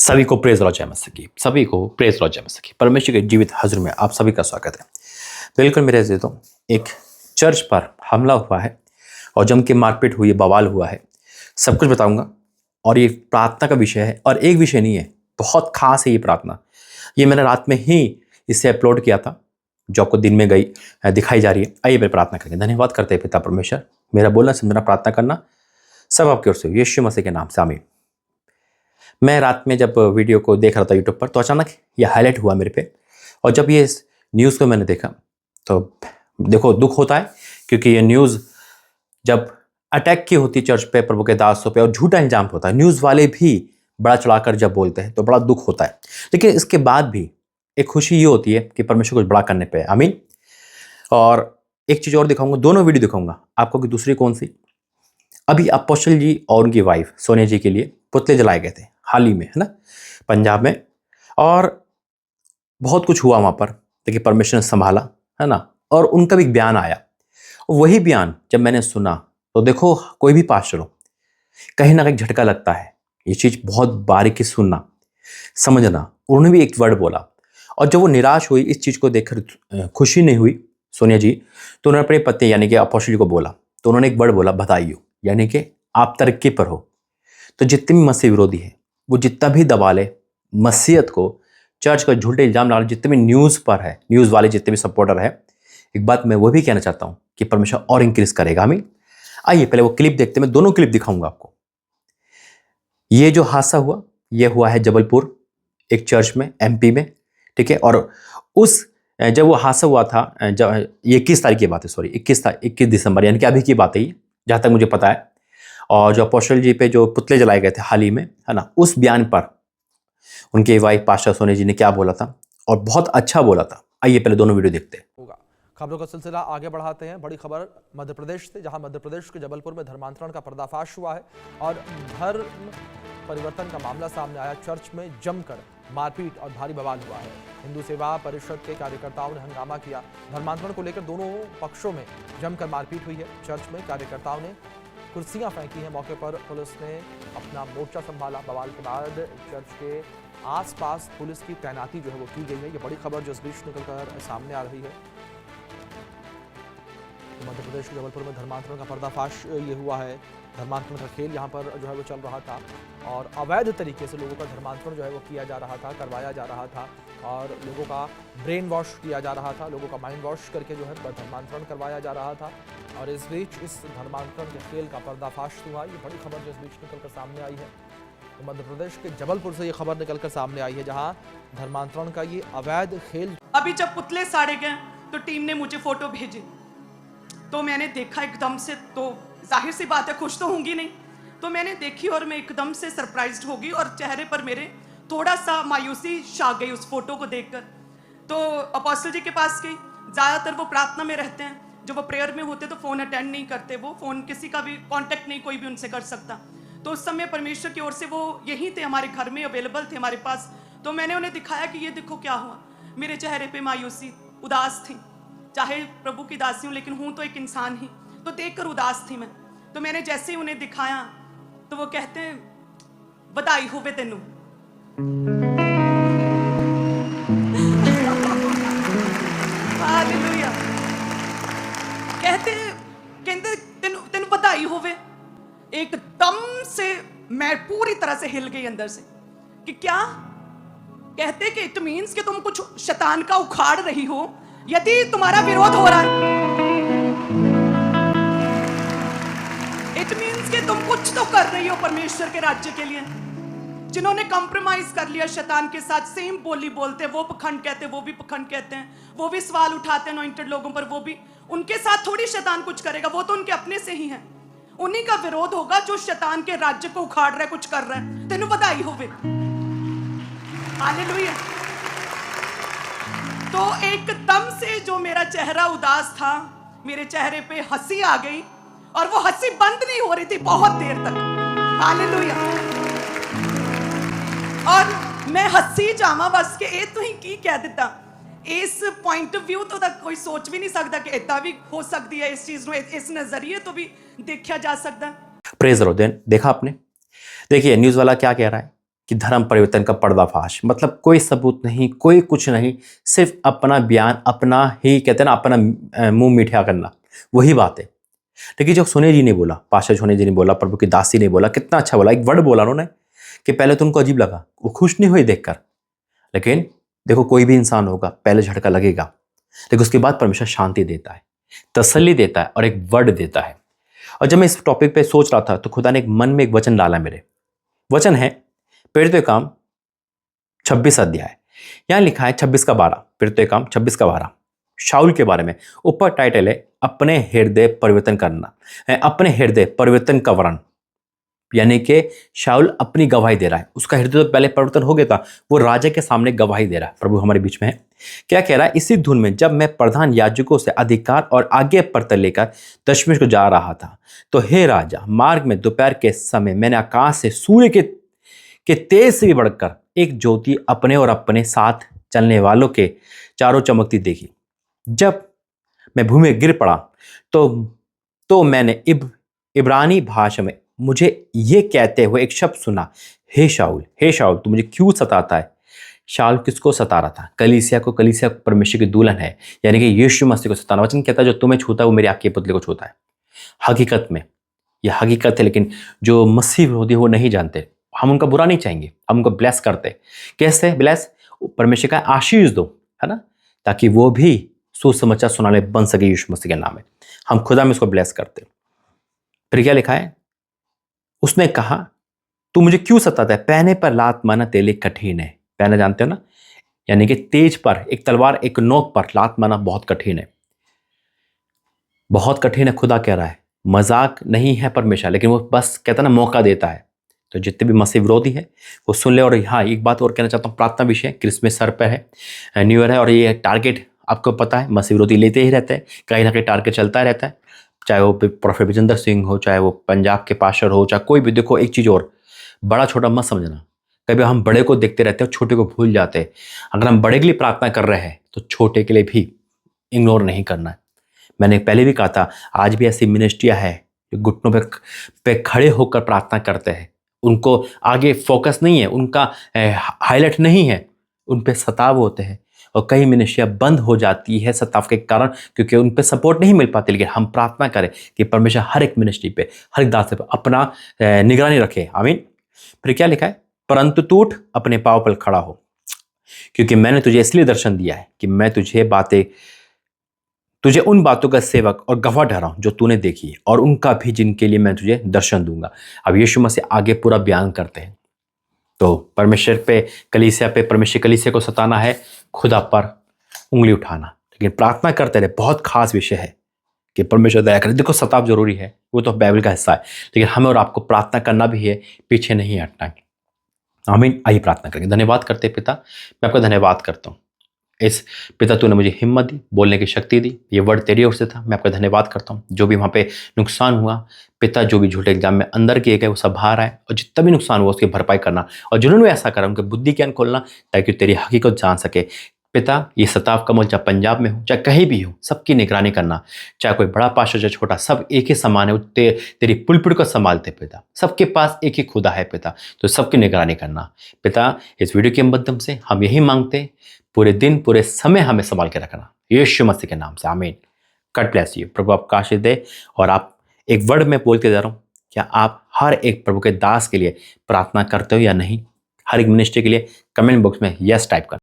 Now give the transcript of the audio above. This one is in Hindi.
सभी को प्रेज लॉर्ड जय मसीह की, सभी को प्रेज लॉर्ड जय मसीह की। परमेश्वर के जीवित हजूर में आप सभी का स्वागत है। बिल्कुल मेरे अजीजों, एक चर्च पर हमला हुआ है और जम के मारपीट हुई है, बवाल हुआ है, सब कुछ बताऊंगा। और ये प्रार्थना का विषय है और एक विषय नहीं है, बहुत खास है ये प्रार्थना। ये मैंने रात में ही इसे अपलोड किया था, जो आपको दिन में गई दिखाई जा रही है। आइए मैं प्रार्थना करेंगे। धन्यवाद करते हैं पिता परमेश्वर, मेरा बोलना समझना प्रार्थना करना सब आपकी ओर से, यीशु मसीह के नाम से आमीन। मैं रात में जब वीडियो को देख रहा था यूट्यूब पर, तो अचानक ये हाईलाइट हुआ मेरे पे। और जब ये न्यूज़ को मैंने देखा तो देखो दुख होता है, क्योंकि ये न्यूज़ जब अटैक की होती चर्च पे, प्रभु के दासों पे, और झूठा इल्जाम होता है, न्यूज़ वाले भी बड़ा चढ़ाकर जब बोलते हैं तो बड़ा दुख होता है। लेकिन इसके बाद भी एक खुशी ये होती है कि परमेश्वर कुछ बड़ा करने पे, आमीन। और एक चीज़ और दिखाऊंगा, दोनों वीडियो दिखाऊंगा आपको कि दूसरी कौन सी। अभी अपोस्टल जी और उनकी वाइफ सोनिया जी के लिए पुतले जलाए गए थे हाल ही में, है ना, पंजाब में। और बहुत कुछ हुआ वहाँ पर, लेकिन परमेश्वर ने संभाला, है ना। और उनका भी एक बयान आया, वही बयान जब मैंने सुना तो देखो, कोई भी पास्टर हो, कहीं ना कहीं झटका लगता है। ये चीज़ बहुत बारीकी सुनना, समझना। उन्होंने भी एक वर्ड बोला, और जब वो निराश हुई इस चीज़ को देखकर, खुशी नहीं हुई सोनिया जी, तो उन्होंने अपने पति यानी कि अपोस्टल जी को बोला। तो उन्होंने एक वर्ड बोला, बधाइयो, यानी कि आप तरक्की पर हो। तो जितने भी मसीह विरोधी है, वो जितना भी दबा ले मसीहत को, चर्च का झूठे इल्जाम डाल, जितने भी न्यूज़ पर है, न्यूज़ वाले जितने भी सपोर्टर है, एक बात मैं वो भी कहना चाहता हूँ कि परमेश्वर और इंक्रीज करेगा, आमीन। आइए पहले वो क्लिप देखते हैं, मैं दोनों क्लिप दिखाऊंगा आपको। ये जो हादसा हुआ, ये हुआ है जबलपुर एक चर्च में, एमपी में, ठीक है। और उस जब वो हादसा हुआ था, जब ये 21 तारीख की बात है, सॉरी 21 दिसंबर, यानी कि अभी की बात है ये, जहाँ तक मुझे पता है। और जो अपोस्टल जी पे जो पुतले जलाए गए थे हाल ही में, है ना, उस बयान पर उनके वाइफ पास्टर सोनिया जी ने क्या बोला था, और बहुत अच्छा बोला था। आइए पहले दोनों वीडियो देखते हैं। खबरों का सिलसिला आगे बढ़ाते हैं। बड़ी खबर मध्य प्रदेश से, जहां मध्य प्रदेश के जबलपुर में धर्मांतरण का पर्दाफाश हुआ है और धर्म परिवर्तन का मामला सामने आया। चर्च में जमकर मारपीट और भारी बवाल हुआ है। हिंदू सेवा परिषद के कार्यकर्ताओं ने हंगामा किया। धर्मांतरण को लेकर दोनों पक्षों में जमकर मारपीट हुई है। चर्च में कार्यकर्ताओं ने कुर्सियां फेंकी हैं। मौके पर पुलिस ने अपना मोर्चा संभाला। बवाल के बाद चर्च के आसपास पुलिस की तैनाती जो है वो की गई है। ये बड़ी खबर जो इस बीच निकलकर सामने आ रही है। मध्य प्रदेश के जबलपुर में धर्मांतरण का पर्दाफाश ये हुआ है। धर्मांतरण का खेल यहाँ पर जो है वो चल रहा था और अवैध तरीके से लोगों का धर्मांतरण जो है वो किया जा रहा था, करवाया जा रहा था और लोगों का ब्रेन वॉश किया जा रहा था, लोगों का माइंड वॉश करके जो है धर्मांतरण करवाया जा रहा था। और इस बीच इस धर्मांतरण के खेल का पर्दाफाश हुआ। ये बड़ी खबर जो इस बीच निकलकर सामने आई है। तो मध्य प्रदेश के जबलपुर से ये खबर निकलकर सामने आई है, जहाँ धर्मांतरण का ये अवैध खेल। अभी जब पुतले साड़े गए तो टीम ने मुझे फोटो भेजी, तो मैंने देखा एकदम से, तो जाहिर सी बात है खुश तो होंगी नहीं, तो मैंने देखी और मैं एकदम से सरप्राइज्ड हो गई और चेहरे पर मेरे थोड़ा सा मायूसी छा गई उस फोटो को देखकर। तो अपोस्टल जी के पास गई। ज़्यादातर वो प्रार्थना में रहते हैं, जब वो प्रेयर में होते तो फ़ोन अटेंड नहीं करते, वो फ़ोन किसी का भी कांटेक्ट नहीं कोई भी उनसे कर सकता। तो उस समय परमेश्वर की ओर से वो यहीं थे, हमारे घर में अवेलेबल थे हमारे पास। तो मैंने उन्हें दिखाया कि ये देखो क्या हुआ। मेरे चेहरे पे मायूसी, उदास थी, चाहे प्रभु की दासी हूँ लेकिन हूँ तो एक इंसान ही, तो देखकर उदास थी मैं। तो मैंने जैसे ही उन्हें दिखाया तो वो कहते हैं, बधाई होवे तेनू। हालेलुया। कहते तेनू बधाई होवे। एकदम से मैं पूरी तरह से हिल गई अंदर से कि क्या कहते कि इट मीन्स कि तुम कुछ शैतान का उखाड़ रही हो, यदि तुम्हारा विरोध हो रहा है, इट मीन्स कि तुम कुछ तो कर रही हो परमेश्वर के राज्य के लिए। जिन्होंने कॉम्प्रोमाइज कर लिया शैतान के साथ, सेम बोली बोलते हैं, वो पखंड कहते हैं, वो भी पखंड कहते हैं, वो भी सवाल उठाते हैं अनॉइंटेड लोगों पर, वो भी, उनके साथ थोड़ी शैतान कुछ करेगा, वो तो उनके अपने से ही है। उन्हीं का विरोध होगा जो शैतान के राज्य को उखाड़ रहा है, कुछ कर रहा है। तेनू बधाई होवे। हालेलुया। तो एकदम से जो मेरा चेहरा उदास था, मेरे चेहरे पे हंसी आ गई और वो हंसी बंद नहीं हो रही थी बहुत देर तक। हालेलुया। और मैं हंसी जावा बस के ए तू ही की कह दिता। इस पॉइंट ऑफ व्यू तो तक कोई सोच भी नहीं सकता कि इतना भी हो सकती है, इस चीज में इस नजरिए तो भी देखा जा सकता। Praise the Lord. देखा आपने, देखिए न्यूज़ वाला क्या कह रहा है कि धर्म परिवर्तन का पर्दाफाश, मतलब कोई सबूत नहीं, कोई कुछ नहीं, सिर्फ अपना बयान, अपना ही कहते हैं ना, अपना मुंह मीठा करना, वही बात है। लेकिन जो सोने जी ने बोला, पाशा सोने जी ने बोला, प्रभु की दासी ने बोला, कितना अच्छा बोला, एक वर्ड बोला उन्होंने कि पहले तो उनको अजीब लगा, वो खुश नहीं हुई देखकर, लेकिन देखो कोई भी इंसान होगा, पहले झटका लगेगा, लेकिन उसके बाद परमेश्वर शांति देता है, तसल्ली देता है और एक वर्ड देता है। और जब मैं इस टॉपिक पे सोच रहा था तो खुदा ने एक मन में एक वचन डाला मेरे। वचन है प्रेरितों के काम 26 अध्याय, यहां लिखा है 26:12, प्रेरितों के काम 26:12, शाऊल के बारे में। ऊपर टाइटल है अपने हृदय परिवर्तन करना, अपने हृदय परिवर्तन का वर्ण, यानी कि शाऊल अपनी गवाही दे रहा है। उसका हृदय तो पहले परिवर्तन हो गया था, वो राजा के सामने गवाही दे रहा है। प्रभु हमारे बीच में है। क्या कह रहा है? इसी धुन में जब मैं प्रधान याजकों से अधिकार और आज्ञा पत्र लेकर दशमेश को जा रहा था, तो हे राजा, मार्ग में दोपहर के समय मैंने आकाश से सूर्य के तेज से भी बढ़कर एक ज्योति अपने और अपने साथ चलने वालों के चारों चमकती देखी। जब मैं भूमि में गिर पड़ा तो मैंने इब्रानी भाषा में मुझे ये कहते हुए एक शब्द सुना, हे शाऊल तू मुझे क्यों सताता है? शाऊल किसको सता रहा था? कलीसिया को। कलीसिया परमेश्वर की दुल्हन है, यानी कि यीशु मसीह को सताना। वचन कहता है जो तुम्हें छूता है वो मेरी आँख के पुतले को छूता है। हकीकत में यह हकीकत है, लेकिन जो मसीह विरोधी वो नहीं जानते। हम उनका बुरा नहीं चाहेंगे, हम उनको ब्लेस करते। कैसे ब्लेस? परमेश्वर का आशीष दो, है ना, ताकि वो भी सुसमाचार सुनाने बन सके यीशु मसीह के नाम में। हम खुदा में उसको ब्लेस करते। फिर क्या लिखा है? उसने कहा तू मुझे क्यों सताता है? पहने पर लात मारना तेरे लिए कठिन है। पहना जानते हो ना, यानी कि तेज पर एक तलवार, एक नोक पर लात मारना बहुत कठिन है, बहुत कठिन है। खुदा कह रहा है, मजाक नहीं है परमेश्वर, लेकिन वो बस कहता ना मौका देता है। तो जितने भी मसीह विरोधी है वो सुन ले। और हाँ, एक बात और कहना चाहता हूँ, प्रार्थना विषय, क्रिसमस सर पे है, न्यू ईयर है, और ये टारगेट आपको पता है मसीह विरोधी लेते ही रहते हैं, कहीं ना कहीं टारगेट चलता रहता है, चाहे वो प्रोफेट विजेंद्र सिंह हो, चाहे वो पंजाब के पास्टर हो, चाहे कोई भी। देखो एक चीज़ और, बड़ा छोटा मत समझना। कभी हम बड़े को देखते रहते हैं, छोटे को भूल जाते हैं। अगर हम बड़े के लिए प्रार्थना कर रहे हैं तो छोटे के लिए भी इग्नोर नहीं करना है। मैंने पहले भी कहा था, आज भी ऐसी मिनिस्ट्रियाँ है जो घुटनों पे खड़े होकर प्रार्थना करते हैं। उनको आगे फोकस नहीं है, उनका हाईलाइट नहीं है, उन पे सताव होते हैं। और कई मिनिस्ट्रियाँ बंद हो जाती है सताव के कारण, क्योंकि उन पे सपोर्ट नहीं मिल पाती। लेकिन हम प्रार्थना करें कि परमेश्वर हर एक मिनिस्ट्री पे, हर एक दास पे अपना निगरानी रखे। आमीन। फिर क्या लिखा है? परंतु तू उठ, अपने पाँव पर खड़ा हो, क्योंकि मैंने तुझे इसलिए दर्शन दिया है कि मैं तुझे उन बातों का सेवक और गवाह ठहराऊं जो तूने देखी, और उनका भी जिनके लिए मैं तुझे दर्शन दूंगा। अब यीशु मसीह आगे पूरा बयान करते हैं। तो परमेश्वर पे, कलीसिया पे, परमेश्वर कलीसिया को सताना है, खुदा पर उंगली उठाना। लेकिन प्रार्थना करते रहे। बहुत खास विषय है कि परमेश्वर दया करे। देखो सताव जरूरी है, वो तो बाइबल का हिस्सा है, लेकिन हमें और आपको प्रार्थना करना भी है, पीछे नहीं हटना है। आमीन। आइए प्रार्थना करेंगे। धन्यवाद करते पिता, मैं आपका धन्यवाद करता हूँ। इस पिता तूने मुझे हिम्मत दी, बोलने की शक्ति दी, ये वर्ड तेरी ओर से था। मैं आपका धन्यवाद करता हूँ। जो भी वहाँ पे नुकसान हुआ पिता, जो भी झूठे एग्जाम में अंदर किए गए वो सब बाहर आए, और जितना भी नुकसान हुआ उसकी भरपाई करना, और जिन्होंने ऐसा करा उनके बुद्धि ज्ञान खोलना, ताकि तेरी हकीकत जान सके। पिता, ये सताव का मोल चाहे पंजाब में हो चाहे कहीं भी हो, सबकी निगरानी करना, चाहे कोई बड़ा पास्टर चाहे छोटा, सब एक ही समान है। तेरी पुलपिट को संभालते पिता, सबके पास एक ही खुदा है पिता, तो सबकी निगरानी करना पिता। इस वीडियो के माध्यम से हम यही मांगते, पूरे दिन पूरे समय हमें संभाल के रखना, यीशु मसीह के नाम से, आमीन। God bless you. प्रभु आपका आशीष दे। और आप एक वर्ड में बोल के जा रहा हूँ, क्या आप हर एक प्रभु के दास के लिए प्रार्थना करते हो या नहीं? हर एक मिनिस्ट्री के लिए कमेंट बॉक्स में यस टाइप कर।